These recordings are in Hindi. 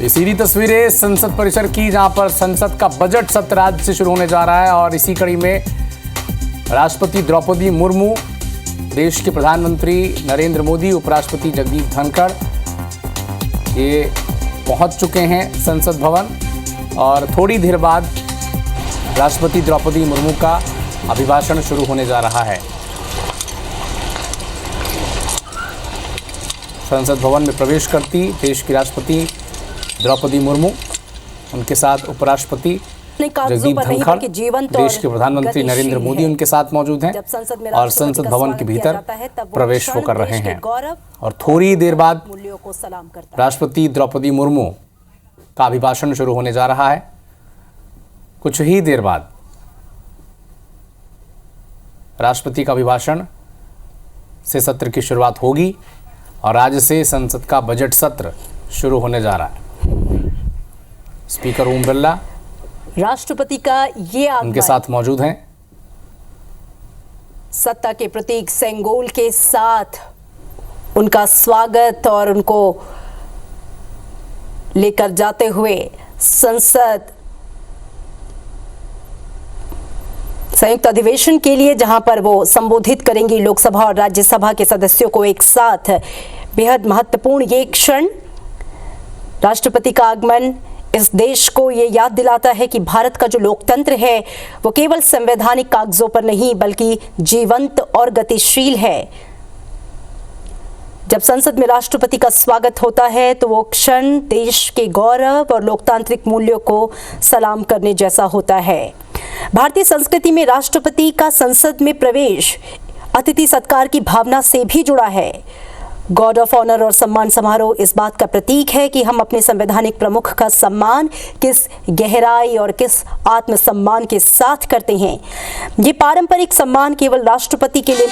ये सीधी तस्वीरें संसद परिसर की, जहां पर संसद का बजट सत्र आज से शुरू होने जा रहा है और इसी कड़ी में राष्ट्रपति द्रौपदी मुर्मू, देश के प्रधानमंत्री नरेंद्र मोदी, उपराष्ट्रपति जगदीप धनखड़ ये पहुंच चुके हैं संसद भवन और थोड़ी देर बाद राष्ट्रपति द्रौपदी मुर्मू का अभिभाषण शुरू होने जा रहा है। संसद भवन में प्रवेश करती देश की राष्ट्रपति द्रौपदी मुर्मू, उनके साथ उपराष्ट्रपति जगदीप धनखड़, देश के प्रधानमंत्री नरेंद्र मोदी उनके साथ मौजूद हैं और संसद भवन के भीतर प्रवेश वो कर रहे हैं। और थोड़ी देर बाद राष्ट्रपति द्रौपदी मुर्मू का अभिभाषण शुरू होने जा रहा है। कुछ ही देर बाद राष्ट्रपति का अभिभाषण से सत्र की शुरुआत होगी और आज से संसद का बजट सत्र शुरू होने जा रहा है। स्पीकर ओम बिरला राष्ट्रपति का ये आगमन उनके साथ मौजूद हैं। सत्ता के प्रतीक सेंगोल के साथ उनका स्वागत और उनको लेकर जाते हुए संसद संयुक्त अधिवेशन के लिए, जहां पर वो संबोधित करेंगी लोकसभा और राज्यसभा के सदस्यों को एक साथ। बेहद महत्वपूर्ण ये क्षण, राष्ट्रपति का आगमन इस देश को ये याद दिलाता है कि भारत का जो लोकतंत्र है वो केवल संवैधानिक कागजों पर नहीं बल्कि जीवंत और गतिशील है। जब संसद में राष्ट्रपति का स्वागत होता है तो वो क्षण देश के गौरव और लोकतांत्रिक मूल्यों को सलाम करने जैसा होता है। भारतीय संस्कृति में राष्ट्रपति का संसद में प्रवेश अतिथि सत्कार की भावना से भी जुड़ा है। गॉर्ड ऑफ ऑनर और सम्मान समारोह इस बात का प्रतीक है कि हम अपने संवैधानिक प्रमुख का सम्मान किस गहराई और किस आत्मसम्मान के साथ करते हैं। ये पारंपरिक सम्मान केवल राष्ट्रपति के लिए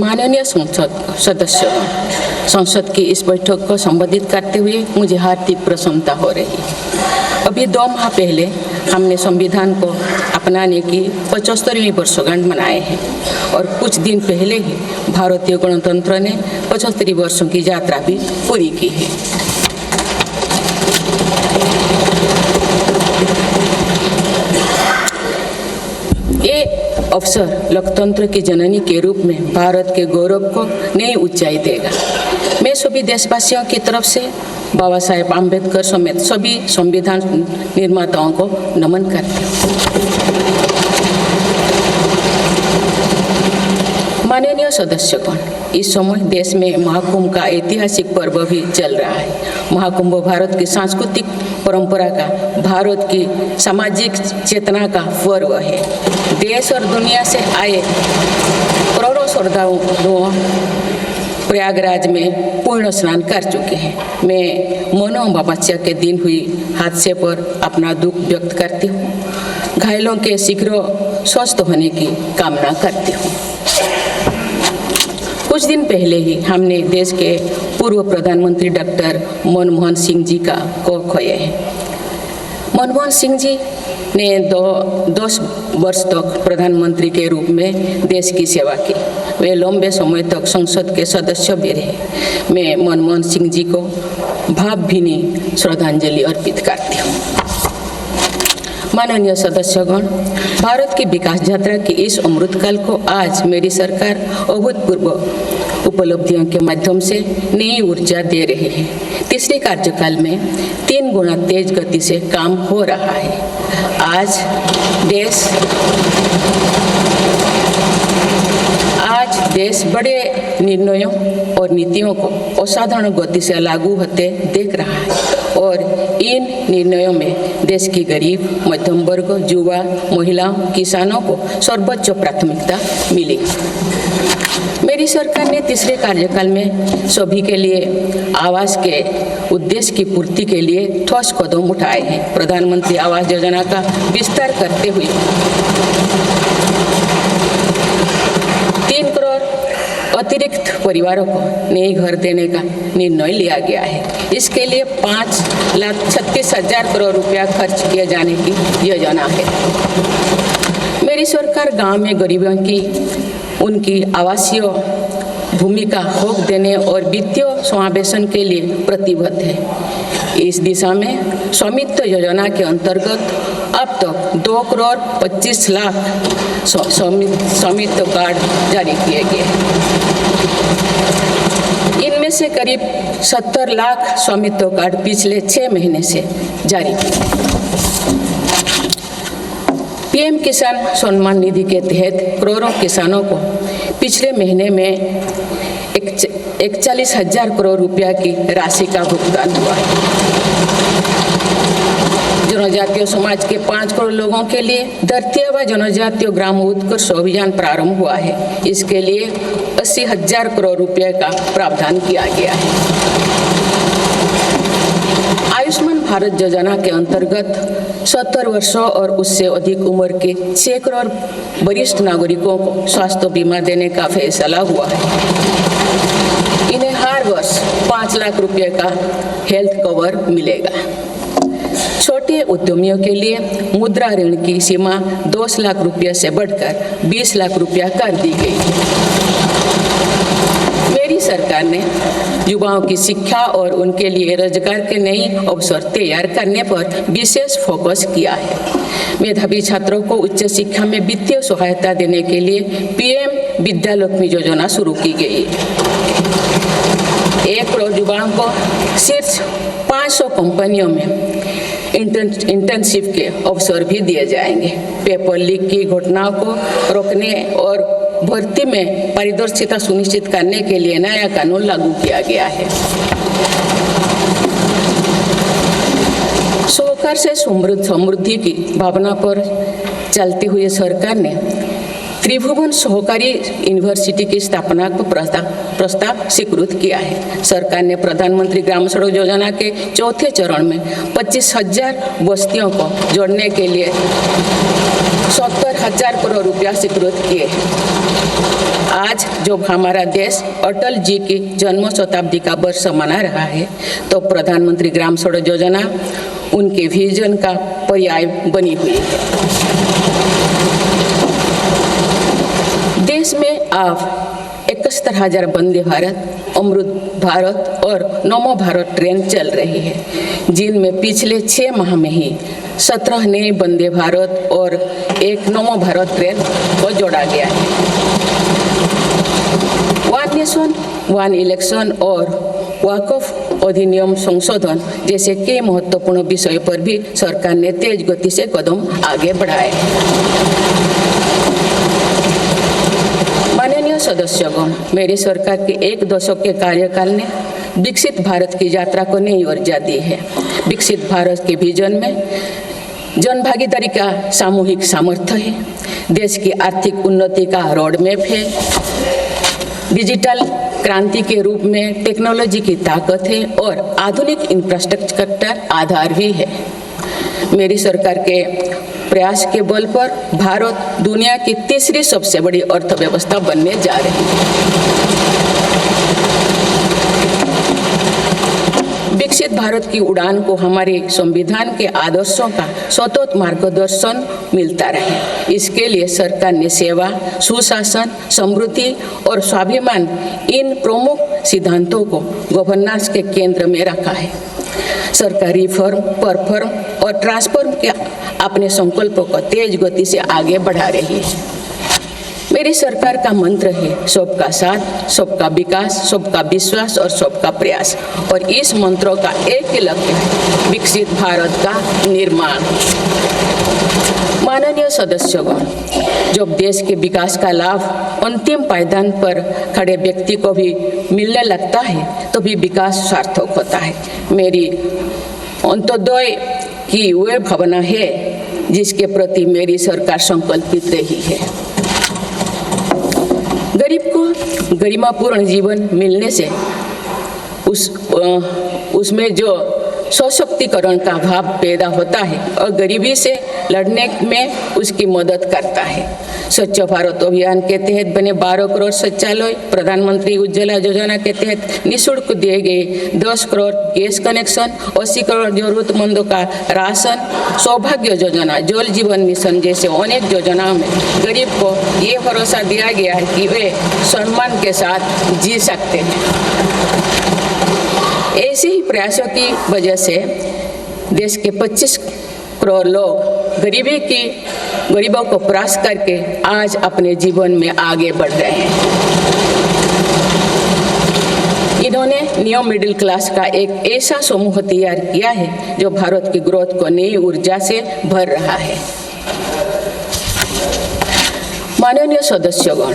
माननीय संसद सदस्य संसद की इस बैठक को संबोधित करते हुए मुझे हार्दिक प्रसन्नता हो रही है। अभी 2 माह पहले हमने संविधान को अपनाने की 75वीं वर्षगांठ मनाए हैं और कुछ दिन पहले ही भारतीय गणतंत्र ने 75 वर्षों की यात्रा भी पूरी की है। ये अवसर लोकतंत्र की जननी के रूप में भारत के गौरव को नई ऊंचाई देगा। मैं सभी देशवासियों की तरफ से बाबा साहेब आम्बेडकर समेत सभी संविधान निर्माताओं को नमन करती हूँ। माननीय सदस्यगण, इस समय देश में महाकुंभ का ऐतिहासिक पर्व भी चल रहा है। महाकुंभ भारत की सांस्कृतिक परंपरा का, भारत की सामाजिक चेतना का पर्व है। देश और दुनिया से आए करोड़ों श्रद्धालुओं प्रयागराज में पूर्ण स्नान कर चुके हैं। मैं मौनो अमावस्या के दिन हुई हादसे पर अपना दुख व्यक्त करती हूँ। घायलों के शीघ्र स्वस्थ होने की कामना करती हूँ। कुछ दिन पहले ही हमने देश के पूर्व प्रधानमंत्री डॉक्टर मनमोहन सिंह जी को खोए हैं। मनमोहन सिंह जी ने 10 वर्ष तक प्रधानमंत्री के रूप में देश की सेवा की। वे लंबे समय तक संसद के सदस्य भी रहे। मैं मनमोहन सिंह जी को भावभीनी श्रद्धांजलि अर्पित करती हूँ। माननीय सदस्यगण, भारत की विकास यात्रा की इस अमृतकाल को आज मेरी सरकार अभूतपूर्व उपलब्धियों के माध्यम से नई ऊर्जा दे रही है। तीसरे कार्यकाल में 3 गुना तेज गति से काम हो रहा है। आज देश बड़े निर्णयों और नीतियों को असाधारण गति से लागू होते देख रहा है और इन निर्णयों में देश की गरीब, मध्यम वर्ग, युवा, महिलाओं, किसानों को सर्वोच्च प्राथमिकता मिली। मेरी सरकार ने तीसरे कार्यकाल में सभी के लिए आवास के उद्देश्य की पूर्ति के लिए ठोस कदम उठाए हैं। प्रधानमंत्री आवास योजना का विस्तार करते हुए 3 करोड़ अतिरिक्त परिवारों को नए घर देने का निर्णय लिया गया है। इसके लिए 5,36,000 करोड़ रुपया खर्च किए जाने की योजना है। मेरी सरकार गांव में गरीबों की उनकी आवासीय भूमि का हक देने और वित्तीय समावेशन के लिए प्रतिबद्ध है। इस दिशा में स्वामित्व योजना के अंतर्गत अब तक 2 करोड़ 25 लाख स्वामित्व कार्ड जारी किए गए हैं। इनमें से करीब 70 लाख स्वामित्व कार्ड पिछले 6 महीने से जारी किए। पीएम किसान सम्मान निधि के तहत करोड़ों किसानों को पिछले महीने में 41,000 करोड़ रुपया की राशि का भुगतान हुआ है। जनजातीय समाज के 5 करोड़ लोगों के लिए धरती व जनजातीय ग्राम उत्कर्ष अभियान प्रारंभ हुआ है। इसके लिए 80,000 करोड़ रुपये का प्रावधान किया गया है। आयुष्मान भारत योजना के अंतर्गत 70 वर्षों और उससे अधिक उम्र के 6 करोड़ वरिष्ठ नागरिकों को स्वास्थ्य बीमा देने का फैसला हुआ है। इन्हें हर वर्ष 5 लाख रुपए का हेल्थ कवर मिलेगा। छोटे उद्यमियों के लिए मुद्रा ऋण की सीमा 10 लाख रुपये से बढ़कर 20 लाख रुपया कर दी गई है। मेरी सरकार ने युवाओं की शिक्षा और उनके लिए रोजगार के नए अवसर तैयार करने पर विशेष फोकस किया है। मेधावी छात्रों को उच्च शिक्षा में वित्तीय सहायता देने के लिए पीएम विद्यालक्ष्मी योजना शुरू की गई है। 1 करोड़ युवाओं को शीर्ष 500 कंपनियों में इंटर्नशिप के अवसर भी दिए जाएंगे। पेपर लीक की घटनाओं को रोकने और भर्ती में पारदर्शिता सुनिश्चित करने के लिए नया कानून लागू किया गया है। सहकार से समृद्धि की भावना पर चलते हुए सरकार ने त्रिभुवन सहकारी यूनिवर्सिटी की स्थापना को प्रस्ताव स्वीकृत किया है। सरकार ने प्रधानमंत्री ग्राम सड़क योजना के चौथे चरण में 25,000 बस्तियों को जोड़ने के लिए 70,000 करोड़ रुपया स्वीकृत किए हैं। आज जब हमारा देश अटल जी की जन्म शताब्दी का वर्ष मना रहा है, तो प्रधानमंत्री ग्राम सड़क योजना उनके विजन का पर्याय बनी हुई है। देश में अब 71,000 वंदे भारत, अमृत भारत और नमो भारत ट्रेन चल रही है, जिनमें पिछले 6 माह में ही 17 नए वंदे भारत और एक नमो भारत ट्रेन को जोड़ा गया है। वन नेशन वन इलेक्शन और वक्फ अधिनियम संशोधन जैसे कई महत्वपूर्ण विषय पर भी सरकार ने तेज गति से कदम आगे बढ़ाए। माननीय सदस्यगण, मेरी सरकार के 1 दशक के कार्यकाल ने विकसित भारत की यात्रा को नई ऊर्जा दी है। विकसित भारत के विजन में जन भागीदारी का सामूहिक सामर्थ्य है, देश की आर्थिक उन्नति का रोड मैप है, डिजिटल क्रांति के रूप में टेक्नोलॉजी की ताकत है और आधुनिक इंफ्रास्ट्रक्चर आधार भी है। मेरी सरकार के प्रयास के बल पर भारत दुनिया की तीसरी सबसे बड़ी अर्थव्यवस्था बनने जा रही है। विकसित भारत की उड़ान को हमारे संविधान के आदर्शों का सतत मार्गदर्शन मिलता रहे, इसके लिए सरकार ने सेवा, सुशासन, समृद्धि और स्वाभिमान इन प्रमुख सिद्धांतों को गवर्नेंस के केंद्र में रखा है। सरकार रिफॉर्म, परफॉर्म और ट्रांसफॉर्म के अपने संकल्पों को तेज गति से आगे बढ़ा रही है। मेरी सरकार का मंत्र है सबका साथ, सबका विकास, सबका विश्वास और सबका प्रयास, और इस मंत्रों का एक ही लक्ष्य है, विकसित भारत का निर्माण। माननीय सदस्यगण, जब देश के विकास का लाभ अंतिम पायदान पर खड़े व्यक्ति को भी मिलने लगता है तो भी विकास सार्थक होता है। मेरी अंत्योदय की वह भावना है जिसके प्रति मेरी सरकार संकल्पित रही है। गरीब को गरिमापूर्ण जीवन मिलने से उसमें जो सशक्तिकरण का भाव पैदा होता है और गरीबी से लड़ने में उसकी मदद करता है। स्वच्छ भारत अभियान के तहत बने 12 करोड़ शौचालय, प्रधानमंत्री उज्ज्वला योजना के तहत निःशुल्क दिए गए 10 करोड़ गैस कनेक्शन, 80 करोड़ जरूरतमंदों का राशन, सौभाग्य योजना, जल जीवन मिशन जैसे अनेक योजनाओं में गरीब को ये भरोसा दिया गया है कि वे सम्मान के साथ जी सकते हैं। ऐसे ही प्रयासों की वजह से देश के 25 करोड़ लोग गरीबों को परास्त करके आज अपने जीवन में आगे बढ़ रहे हैं। इन्होंने न्यू मिडिल क्लास का एक ऐसा समूह तैयार किया है जो भारत की ग्रोथ को नई ऊर्जा से भर रहा है। माननीय सदस्यगण,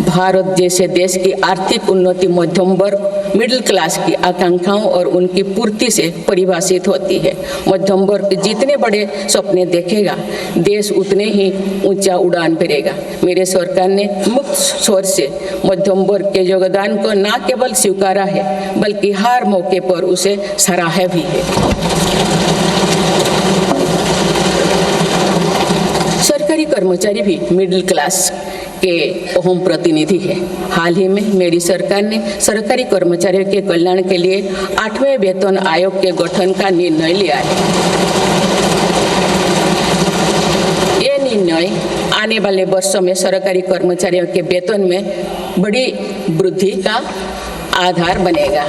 भारत जैसे देश की आर्थिक उन्नति मध्यम वर्ग, मिडिल क्लास की आकांक्षाओं और उनकी पूर्ति से परिभाषित होती है। मध्यम वर्ग जितने बड़े सपने देखेगा, देश उतने ही ऊंचा उड़ान भरेगा। मेरे सरकार ने मुक्त स्वर से मध्यम वर्ग के योगदान को न केवल स्वीकारा है बल्कि हर मौके पर उसे सराहा भी है। सरकारी कर्मचारी भी मिडिल क्लास के अहम प्रतिनिधि है। हाल ही में मेरी सरकार ने सरकारी कर्मचारियों के कल्याण के लिए 8वें वेतन आयोग के गठन का निर्णय लिया है। ये निर्णय आने वाले वर्षों में सरकारी कर्मचारियों के वेतन में बड़ी वृद्धि का आधार बनेगा।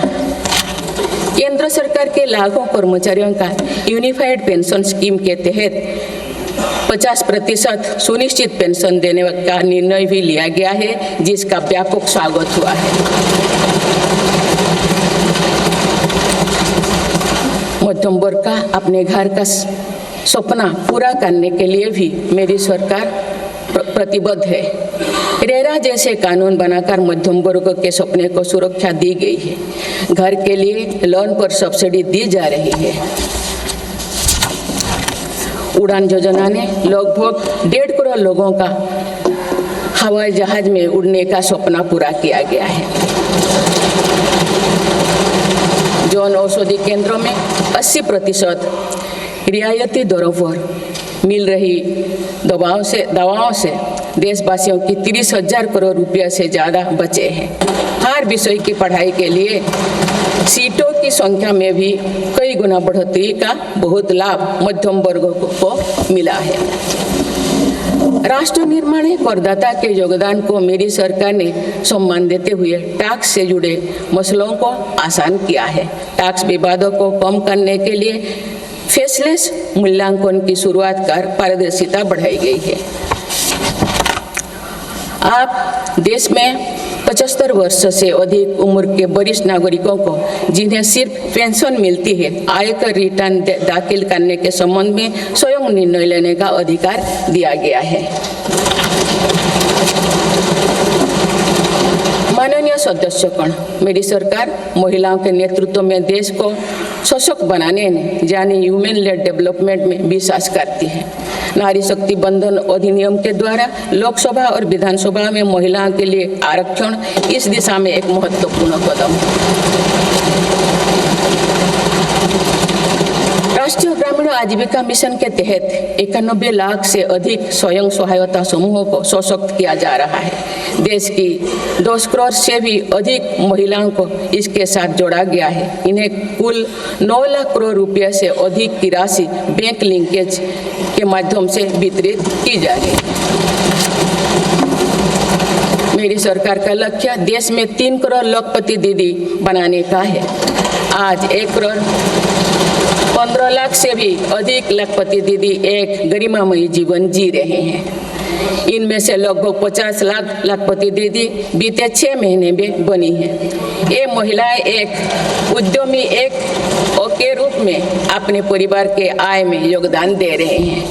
केंद्र सरकार के लाखों कर्मचारियों का यूनिफाइड पेंशन स्कीम के तहत 50% सुनिश्चित पेंशन देने का निर्णय भी लिया गया है, जिसका व्यापक स्वागत हुआ है। मध्यम वर्ग का अपने घर का सपना पूरा करने के लिए भी मेरी सरकार प्रतिबद्ध है। रेरा जैसे कानून बनाकर मध्यम वर्ग के सपने को सुरक्षा दी गई है। घर के लिए लोन पर सब्सिडी दी जा रही है। उड़ान योजना ने लगभग 1.5 करोड़ लोगों का हवाई जहाज में उड़ने का सपना पूरा किया गया है। जन औषधि केंद्रों में 80% रियायती दरों पर मिल रही दवाओं से देशवासियों की 30,000 करोड़ रुपये से ज़्यादा बचे हैं। हर विषय की पढ़ाई के लिए सीटों की संख्या में भी कई गुना बढ़ोतरी का बहुत लाभ मध्यम वर्ग को मिला है। राष्ट्र निर्माण में करदाता के योगदान को मेरी सरकार ने सम्मान देते हुए टैक्स से जुड़े मसलों को आसान किया है। टैक्स विवादों को कम करने के लिए फेसलेस मूल्यांकन की शुरुआत कर पारदर्शिता बढ़ाई गई है। आप देश में 75 वर्ष से अधिक उम्र के वरिष्ठ नागरिकों को जिन्हें सिर्फ पेंशन मिलती है, आयकर रिटर्न दाखिल करने के संबंध में स्वयं निर्णय लेने का अधिकार दिया गया है। माननीय सदस्यगण, मेरी सरकार महिलाओं के नेतृत्व में देश को सशक्त बनाने में यानी ह्यूमन लेड डेवलपमेंट में विश्वास करती है। नारी शक्ति बंधन अधिनियम के द्वारा लोकसभा और विधानसभा में महिलाओं के लिए आरक्षण इस दिशा में एक महत्वपूर्ण कदम है। राष्ट्रीय ग्रामीण आजीविका मिशन के तहत 91 लाख से अधिक स्वयं सहायता समूहों को सशक्त किया जा रहा है। देश की 10 करोड़ से भी अधिक महिलाओं को इसके साथ जोड़ा गया है। इन्हें कुल 9 लाख करोड़ रुपये से अधिक की राशि बैंक लिंकेज के माध्यम से वितरित की जा रही है। मेरी सरकार का लक्ष्य देश में 3 करोड़ लखपति दीदी बनाने का है। आज 1 करोड़ 15 लाख से भी अधिक लखपति दीदी एक गरिमामयी जीवन जी रहे हैं। इनमें से लगभग 50 लाख लखपति दीदी बीते 6 महीने में बनी हैं। ये महिलाएं एक उद्यमी एक के रूप में अपने परिवार के आय में योगदान दे रहे हैं।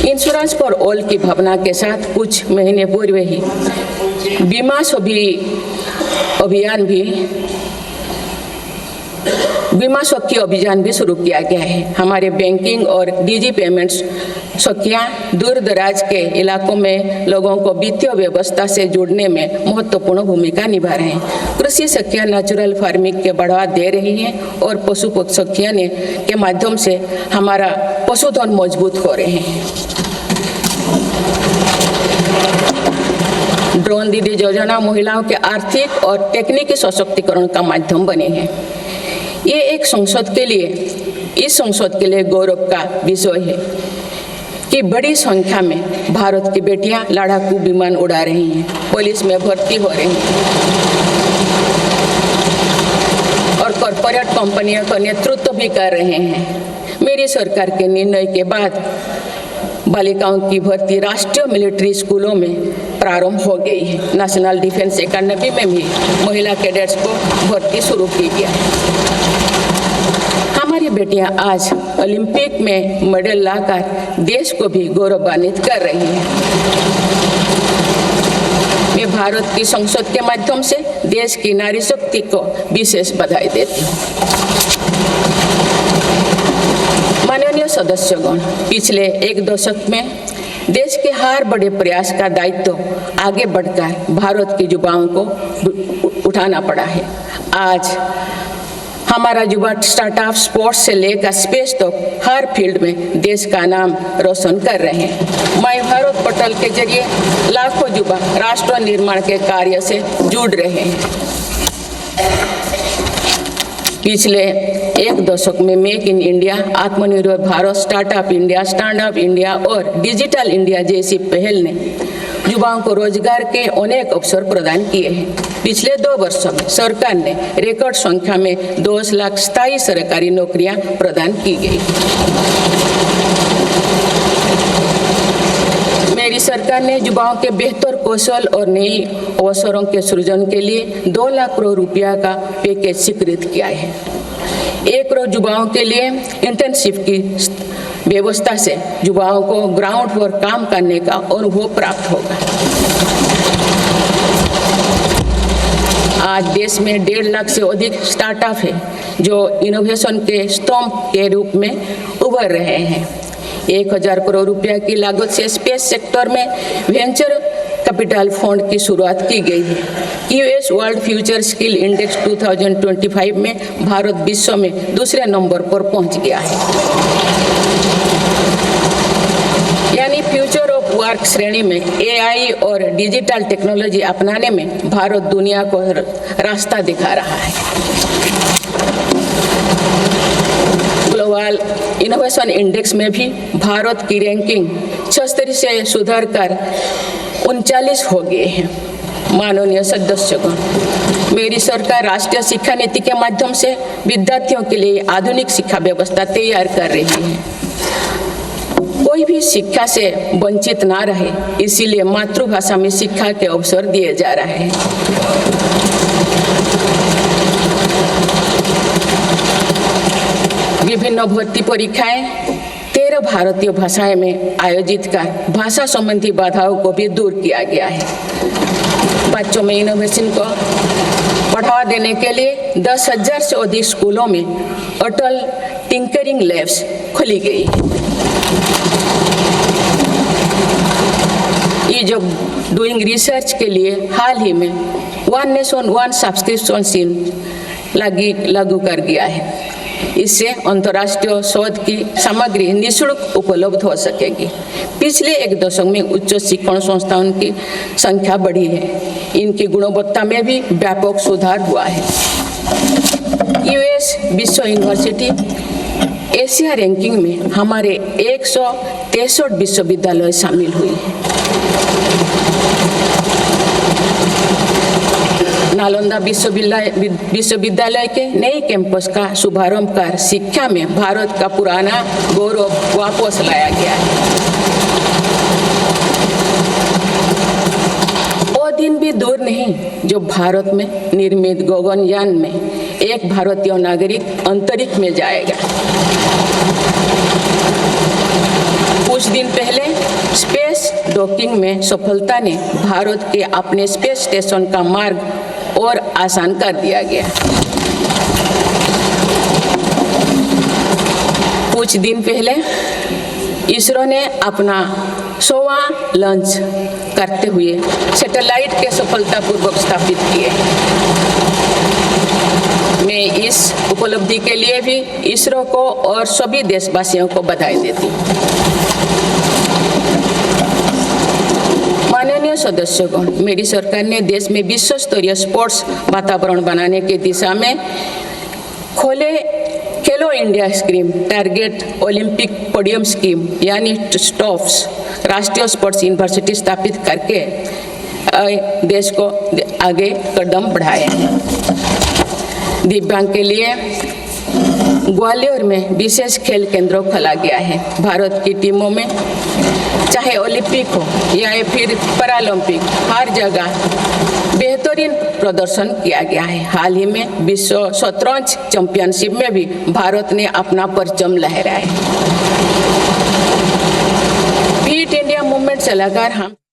इंश्योरेंस फॉर ऑल की भावना के साथ कुछ महीने पूर्व ही बीमा सखी अभियान भी शुरू किया गया है। हमारे बैंकिंग और डिजी पेमेंट्स सखियां दूर दराज के इलाकों में लोगों को वित्तीय व्यवस्था से जोड़ने में महत्वपूर्ण भूमिका निभा रहे हैं। कृषि सखियां नेचुरल फार्मिंग के बढ़ावा दे रही हैं और पशु सखियां के माध्यम से हमारा पशुधन मजबूत हो रहे हैं। ड्रोन दीदी योजना महिलाओं के आर्थिक और तकनीकी सशक्तिकरण का माध्यम बने हैं। ये इस संसद के लिए गौरव का विषय है कि बड़ी संख्या में भारत की बेटियां लड़ाकू विमान उड़ा रही हैं, पुलिस में भर्ती हो रही हैं और कॉरपोरेट कंपनियों का नेतृत्व भी कर रहे हैं। मेरी सरकार के निर्णय के बाद बालिकाओं की भर्ती राष्ट्रीय मिलिट्री स्कूलों में प्रारंभ हो गई है। नेशनल डिफेंस एकेडमी में भी महिला कैडेट्स को भर्ती शुरू की गई है। हमारी बेटियां आज ओलंपिक में मेडल लाकर देश को भी गौरवान्वित कर रही हैं। मैं भारत की संसद के माध्यम से देश की नारी शक्ति को विशेष बधाई देती हूँ। माननीय सदस्यगण, पिछले 1 दशक में देश के हर बड़े प्रयास का दायित्व आगे बढ़कर भारत के युवाओं को उठाना पड़ा है। आज हमारा युवा स्टार्टअप स्पोर्ट्स से लेकर स्पेस तक हर फील्ड में देश का नाम रोशन कर रहे हैं। माय भारत पोर्टल के जरिए लाखों युवा राष्ट्र निर्माण के कार्य से जुड़ रहे हैं। पिछले 1 दशक में मेक इन इंडिया, आत्मनिर्भर Bharat, startup India, stand up India और डिजिटल इंडिया जैसी पहल ने युवाओं को रोजगार के अनेक अवसर प्रदान किए हैं। पिछले 2 वर्षों में सरकार ने रिकॉर्ड संख्या में 10 लाख स्थायी सरकारी नौकरियां प्रदान की गई। मेरी सरकार ने युवाओं के बेहतर कौशल और नई अवसरों के सृजन के लिए 2 लाख करोड़ रुपया का पैकेज स्वीकृत किया है। 1 करोड़ युवाओं के लिए इंटर्नशिप की व्यवस्था से युवाओं को ग्राउंड पर काम करने का अनुभव प्राप्त होगा। आज देश में 1.5 लाख से अधिक स्टार्टअप है जो इनोवेशन के स्तंभ के रूप में उभर रहे हैं। 1000 करोड़ रुपया की लागत से स्पेस सेक्टर में वेंचर कैपिटल फंड की शुरुआत की गई है। US world future skill index 2025 में भारत विश्व में दूसरे नंबर पर पहुंच गया है। यानी फ्यूचर ऑफ वर्क श्रेणी में एआई और डिजिटल टेक्नोलॉजी अपनाने में भारत दुनिया को रास्ता दिखा रहा है। ग्लोबल इनोवेशन इंडेक्स में भी भारत की रैंकिंग 76 से सुधर कर 39 हो गए हैं। माननीय सदस्यगण, मेरी सरकार राष्ट्रीय शिक्षा नीति के माध्यम से विद्यार्थियों के लिए आधुनिक शिक्षा व्यवस्था तैयार कर रही है। कोई भी शिक्षा से वंचित ना रहे, इसीलिए मातृभाषा में शिक्षा के अवसर दिए जा रहे हैं। विभिन्न भर्ती परीक्षाएं 13 भारतीय भाषाएं में आयोजित कर भाषा संबंधी बाधाओं को भी दूर किया गया है। बच्चों में इनोवेशन को बढ़ावा देने के लिए 10,000 से अधिक स्कूलों में अटल टिंकरिंग लैब्स खोली गई है। ईज ऑफ डूइंग रिसर्च के लिए हाल ही में one nation one subscription scheme लागू कर दिया है। इससे अंतर्राष्ट्रीय शोध की सामग्री निःशुल्क उपलब्ध हो सकेगी। पिछले एक दशक में उच्च शिक्षण संस्थानों की संख्या बढ़ी है। इनकी गुणवत्ता में भी व्यापक सुधार हुआ है। यूएस विश्व यूनिवर्सिटी एशिया रैंकिंग में हमारे 163 विश्वविद्यालय शामिल हुई है। नालंदा विश्वविद्यालय के नए कैंपस का शुभारंभ कर शिक्षा में भारत का पुराना गौरव वापस लाया गया है। वो दिन भी दूर नहीं जो भारत में निर्मित गगनयान में एक भारतीय नागरिक अंतरिक्ष में जाएगा। कुछ दिन पहले स्पेस डॉकिंग में सफलता ने भारत के अपने स्पेस स्टेशन का मार्ग और आसान कर दिया गया। कुछ दिन पहले इसरो ने अपना 100वां लॉन्च करते हुए सैटेलाइट के सफलतापूर्वक स्थापित किए। मैं इस उपलब्धि के लिए भी इसरो को और सभी देशवासियों को बधाई देती हूँ। माननीय सदस्यगण, मेरी सरकार ने देश में विश्व स्तरीय स्पोर्ट्स वातावरण बनाने की दिशा में खोले खेलो India scheme, target Olympic podium scheme यानी स्टॉप्स राष्ट्रीय स्पोर्ट्स यूनिवर्सिटी स्थापित करके देश को आगे कदम बढ़ाए हैं। दिव्यांग के लिए ग्वालियर में विशेष खेल केंद्र खोला गया है। भारत की टीमों में चाहे ओलंपिक हो या फिर पैरालंपिक, हर जगह बेहतरीन प्रदर्शन किया गया है। हाल ही में विश्व शतरंज चैंपियनशिप में भी भारत ने अपना परचम लहराया है। फिट इंडिया मूवमेंट चलाकर हम